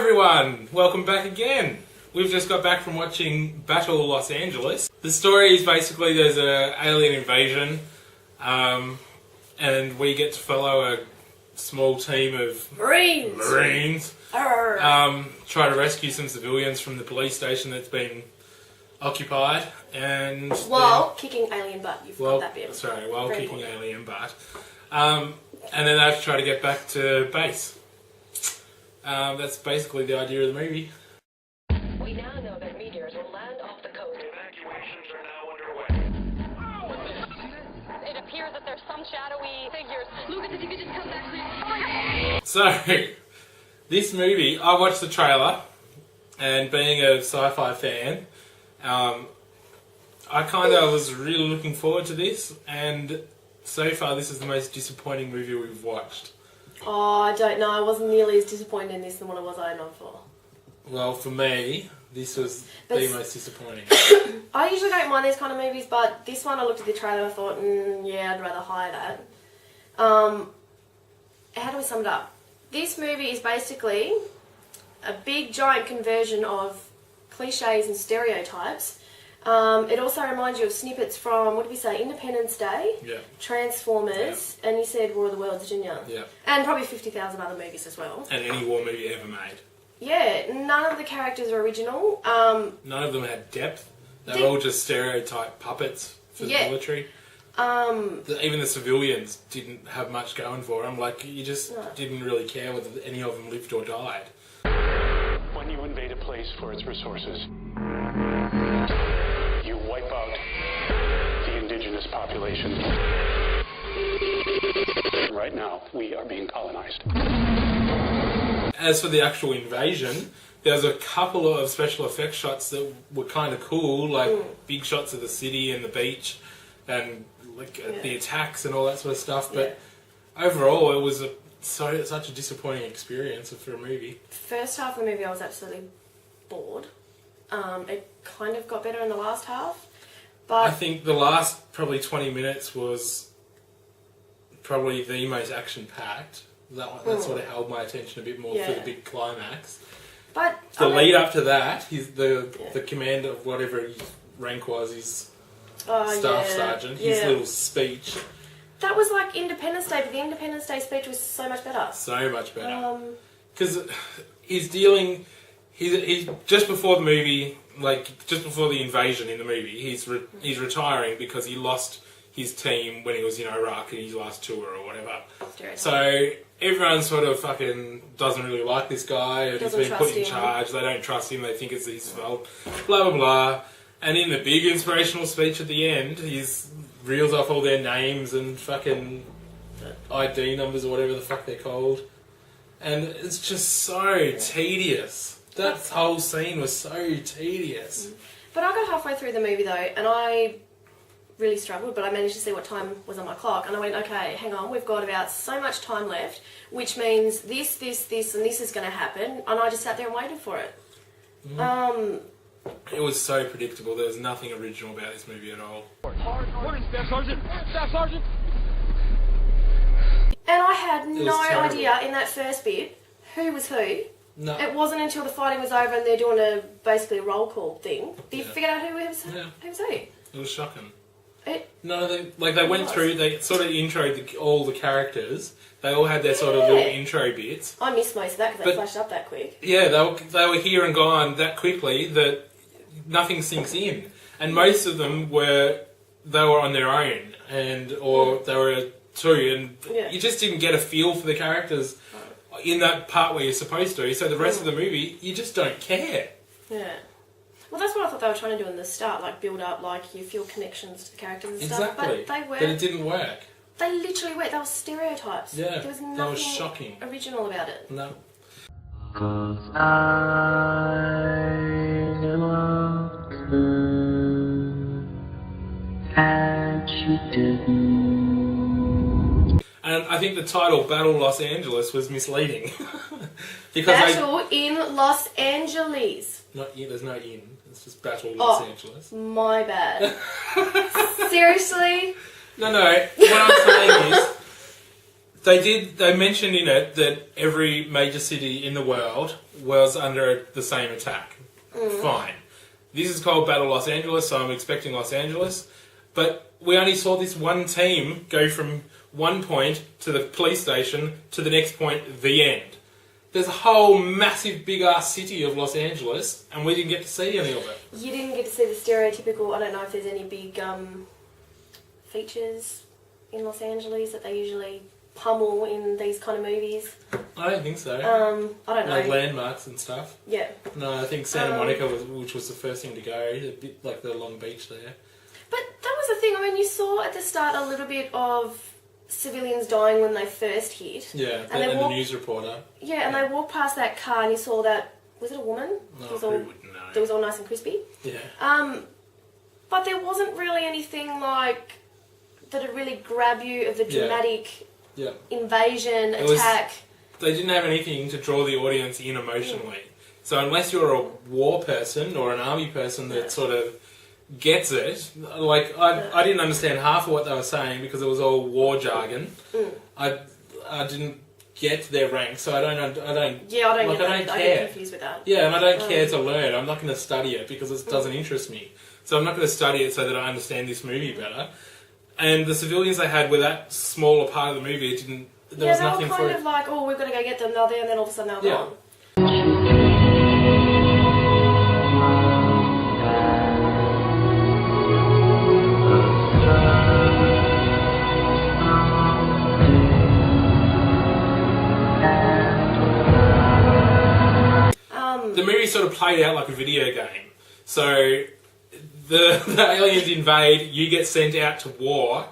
everyone, welcome back again. We've just got back from watching Battle Los Angeles. The story is basically there's an alien invasion and we get to follow a small team of Marines try to rescue some civilians from the police station that's been occupied and while kicking alien butt. You've got that bit. Sorry, while very kicking important. Alien butt. And then they have to try to get back to base. That's basically the idea of the movie. We now know that meteors will land off the coast. Evacuations are now underway. It appears that there's some shadowy figures. Lucas, if you could just come back, please. Oh my God. So, this movie, I watched the trailer, and being a sci-fi fan, I kind of was really looking forward to this, and so far this is the most disappointing movie we've watched. Oh, I don't know. I wasn't nearly as disappointed in this than what I was Iron Man for. Well, for me, this was the most disappointing. I usually don't mind these kind of movies, but this one I looked at the trailer and I thought, yeah, I'd rather hire that. How do we sum it up? This movie is basically a big, giant conversion of cliches and stereotypes. It also reminds you of snippets from, what did we say, Independence Day, Transformers, and you said War of the Worlds, didn't you? Yeah. And probably 50,000 other movies as well. And any war movie ever made. Yeah, none of the characters are original. None of them had depth. They were all just stereotype puppets for the military. Even the civilians didn't have much going for them. Like, you just didn't really care whether any of them lived or died. When you invade a place for its resources, you wipe out the indigenous population. Right now, we are being colonized. As for the actual invasion, there was a couple of special effects shots that were kind of cool, like big shots of the city and the beach, and like the attacks and all that sort of stuff. But overall, it was such a disappointing experience for a movie. First half of the movie, I was absolutely bored. It kind of got better in the last half, but I think the last probably 20 minutes was probably the most action-packed. That sort of held my attention a bit more for the big climax. But the lead up to that, the commander of whatever his rank was, his staff sergeant, his little speech. That was like Independence Day, but the Independence Day speech was so much better. So much better. Because he's just before the movie, like just before the invasion in the movie, he's retiring because he lost his team when he was in Iraq in his last tour or whatever. So everyone sort of fucking doesn't really like this guy, and he's been put in charge. They don't trust him. They think it's his fault. Blah blah blah. And in the big inspirational speech at the end, he reels off all their names and fucking ID numbers or whatever the fuck they're called. And it's just so tedious. That whole scene was so tedious. But I got halfway through the movie though, and I really struggled, but I managed to see what time was on my clock, and I went, okay, hang on, we've got about so much time left, which means this, and this is going to happen, and I just sat there and waited for it. It was so predictable. There was nothing original about this movie at all. Morning, Staff Sergeant! Staff Sergeant! And I had no idea in that first bit who was who. No. It wasn't until the fighting was over and they're doing basically a roll call thing. Did you figure out who was who? It was shocking. They went through, they sort of introed all the characters. They all had their sort of little intro bits. I missed most of that because they flashed up that quick. Yeah, they were here and gone that quickly that nothing sinks in. And most of them were on their own, or they were two, and you just didn't get a feel for the characters in that part where you're supposed to. So the rest of the movie, you just don't care. Yeah. Well, that's what I thought they were trying to do in the start, like build up, like you feel connections to the characters and stuff. But it didn't work. They literally were. They were stereotypes. Yeah, there was that nothing was shocking. Original about it. No. 'Cause I loved her, and she didn't. And I think the title Battle Los Angeles was misleading. Because Battle in Los Angeles. There's no in. It's just Battle Los Angeles. My bad. Seriously? No. What I'm saying is, they mentioned in it that every major city in the world was under the same attack. Fine. This is called Battle Los Angeles, so I'm expecting Los Angeles. But we only saw this one team go from one point to the police station to the next point, the end. There's a whole massive big-ass city of Los Angeles, and we didn't get to see any of it. You didn't get to see the stereotypical, I don't know if there's any big features in Los Angeles that they usually pummel in these kind of movies. I don't think so. I don't know. Like landmarks and stuff. Yeah. No, I think Santa Monica, which was the first thing to go, a bit like the Long Beach there. But that was the thing, I mean, you saw at the start a little bit of civilians dying when they first hit. Yeah, and the news reporter. Yeah, and they walked past that car and you saw that, was it a woman? No, it was who all, would know? It was all nice and crispy. Yeah. But there wasn't really anything like that would really grab you of the dramatic invasion, attack. They didn't have anything to draw the audience in emotionally. So unless you're a war person or an army person that sort of gets it, like I didn't understand half of what they were saying because it was all war jargon. I didn't get their rank, so I don't get confused with that. Yeah, and I don't care to learn. I'm not going to study it because it doesn't interest me. So I'm not going to study it so that I understand this movie better. And the civilians they had were that small a part of the movie. It didn't. There was nothing for it. They were kind of like, oh, we're going to go get them. They're there, and then all of a sudden they're gone. The movie sort of played out like a video game. So the aliens invade, you get sent out to war,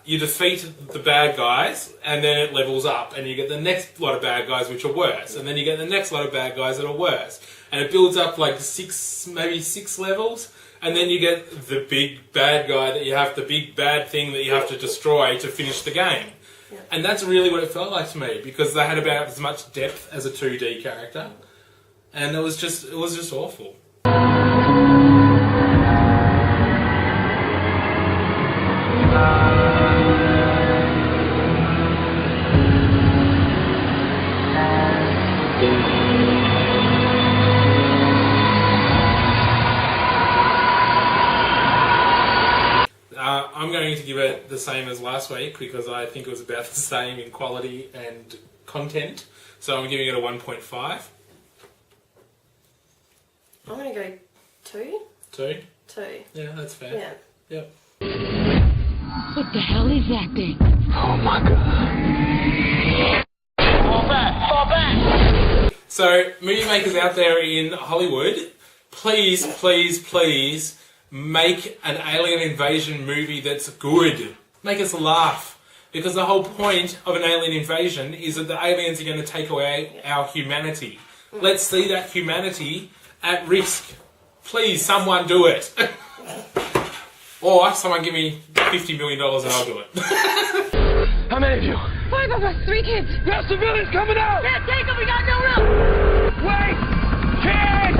you defeat the bad guys, and then it levels up, and you get the next lot of bad guys which are worse, and then you get the next lot of bad guys that are worse. And it builds up like maybe six levels, and then you get the big bad guy the big bad thing that you have to destroy to finish the game. Yeah. And that's really what it felt like to me, because they had about as much depth as a 2D character. And it was just awful. I'm going to give it the same as last week because I think it was about the same in quality and content. So I'm giving it a 1.5. I'm going to go 2. 2? 2. Yeah, that's fair. Yeah. Yep. What the hell is that thing? Oh my god. Fall back! Fall back! So, movie makers out there in Hollywood, please, please, please make an alien invasion movie that's good. Make us laugh. Because the whole point of an alien invasion is that the aliens are going to take away our humanity. Let's see that humanity at risk. Please, someone do it. Or someone give me $50 million and I'll do it. How many of you? 5 of us, 3 kids. We have civilians coming out! Can't take them, we got no room. Wait! Kids!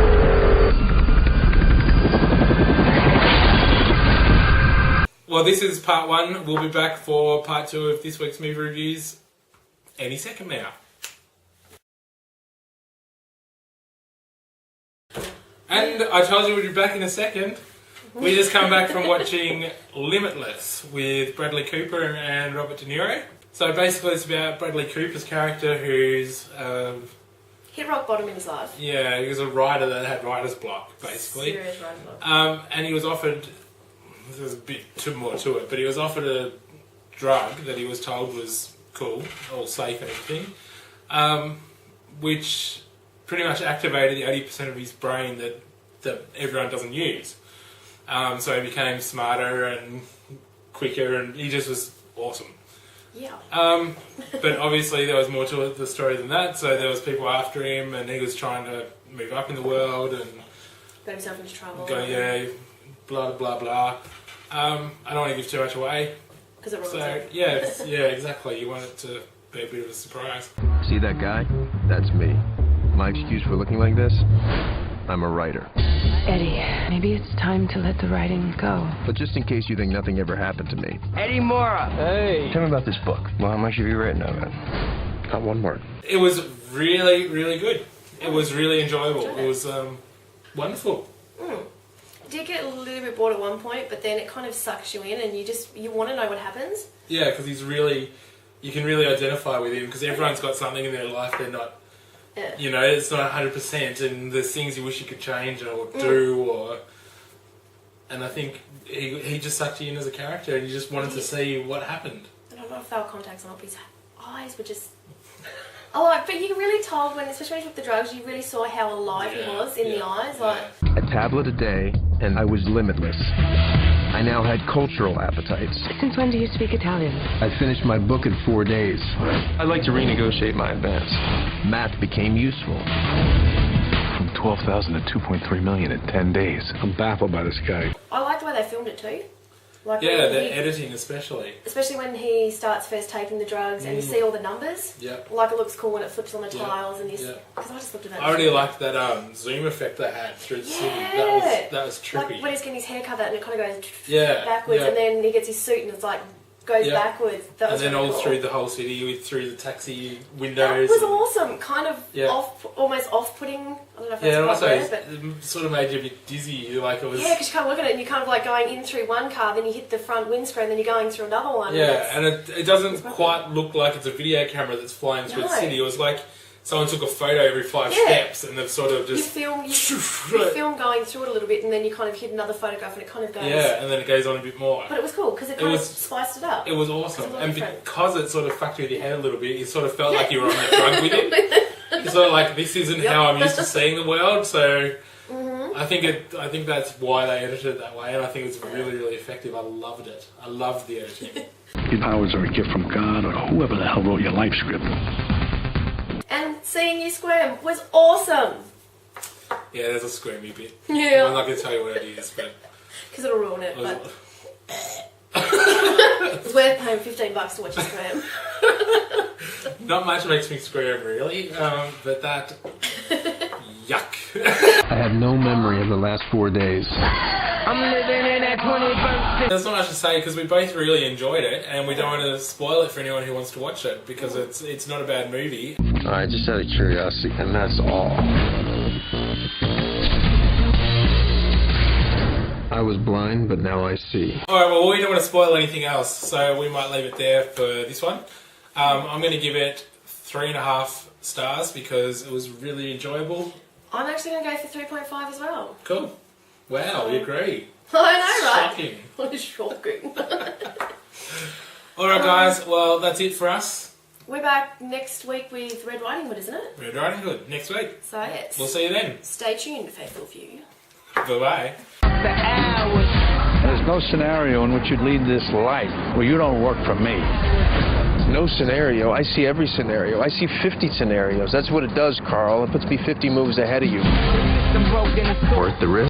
Well, this is part 1. We'll be back for part 2 of this week's movie reviews any second now. And I told you we'd be back in a second. We just come back from watching Limitless with Bradley Cooper and Robert De Niro. So basically it's about Bradley Cooper's character who's... hit rock bottom in his life. Yeah, he was a writer that had writer's block, basically. Serious writer's block. And he was offered... There's a bit more to it, but he was offered a drug that he was told was cool, all safe and everything, which pretty much activated the 80% of his brain that everyone doesn't use. So he became smarter and quicker, and he just was awesome. Yeah. But obviously there was more to the story than that, so there was people after him, and he was trying to move up in the world and Got himself into trouble. Blah blah blah. I don't want to give too much away. Because it ruins So it. yeah, exactly. You want it to be a bit of a surprise. See that guy? That's me. My excuse for looking like this? I'm a writer. Eddie, maybe it's time to let the writing go. But just in case you think nothing ever happened to me. Eddie Mora. Hey. Tell me about this book. Well, how much have you written of it? Not one word. It was really, really good. It was really enjoyable. It was wonderful. I did get a little bit bored at one point, but then it kind of sucks you in, and you want to know what happens. Yeah, because you can really identify with him, because everyone's got something in their life they're not, you know, it's not 100%, and there's things you wish you could change or do, and I think he just sucked you in as a character, and you just wanted to see what happened. I don't know if they were contacts or not, but his eyes were just... but you really told when, especially when he took the drugs, you really saw how alive he was in the eyes. A tablet a day, and I was limitless. I now had cultural appetites. Since when do you speak Italian? I finished my book in 4 days. I'd like to renegotiate my advance. Math became useful. From 12,000 to 2.3 million in 10 days. I'm baffled by this guy. I like the way they filmed it too. Like Yeah, the editing especially. Especially when he starts first taking the drugs and you see all the numbers. Yep. Like it looks cool when it flips on the tiles and because I just looked at that. I really liked that zoom effect they had through the city. That was trippy. Like when he's getting his hair cut out and it kind of goes backwards and then he gets his suit and it's like goes backwards. That was and then really all cool. through the whole city, through the taxi windows. That was awesome. Kind of almost off-putting. I don't know if that's also right, but it sort of made you a bit dizzy. Like it was. Yeah, because you kind of look at it and you're kind of like going in through one car, then you hit the front windscreen, then you're going through another one. Yeah, and it doesn't quite look like it's a video camera that's flying through the city. It was like someone took a photo every 5 steps and they've sort of just... You film going through it a little bit and then you kind of hit another photograph and it kind of goes... Yeah, and then it goes on a bit more. But it was cool because it kind of spiced it up. It was awesome. It was And different. because it sort of fucked with your head a little bit, you sort of felt like you were on the drug with him. You're sort of like, this isn't how I'm used to seeing the world, so... I think that's why they edited it that way, and I think it's really, really effective. I loved it. I loved the editing. Your powers are a gift from God or whoever the hell wrote your life script. And seeing you squirm was awesome. Yeah, there's a squirmy bit. Yeah. I'm not going to tell you what it is, but... Because it'll ruin it, but... It's worth paying $15 to watch you squirm. Not much makes me squirm, really, but that... Yuck. I have no memory of the last 4 days. I'm living in that 21st. There's not much to say because we both really enjoyed it, and we don't want to spoil it for anyone who wants to watch it because it's not a bad movie. Alright, just out of curiosity, and that's all. I was blind, but now I see. Alright, well, we don't want to spoil anything else, so we might leave it there for this one. I'm going to give it 3.5 stars because it was really enjoyable. I'm actually going to go for 3.5 as well. Cool. Wow, we agree. I know, right? Shocking. What a shocking. Alright guys, well that's it for us. We're back next week with Red Riding Hood, isn't it? Red Riding Hood, next week. So yes. We'll see you then. Stay tuned, faithful few. Bye-bye. There's no scenario in which you'd lead this life where you don't work for me. No scenario. I see every scenario. I see 50 scenarios. That's what it does, Carl. It puts me 50 moves ahead of you. Worth the risk.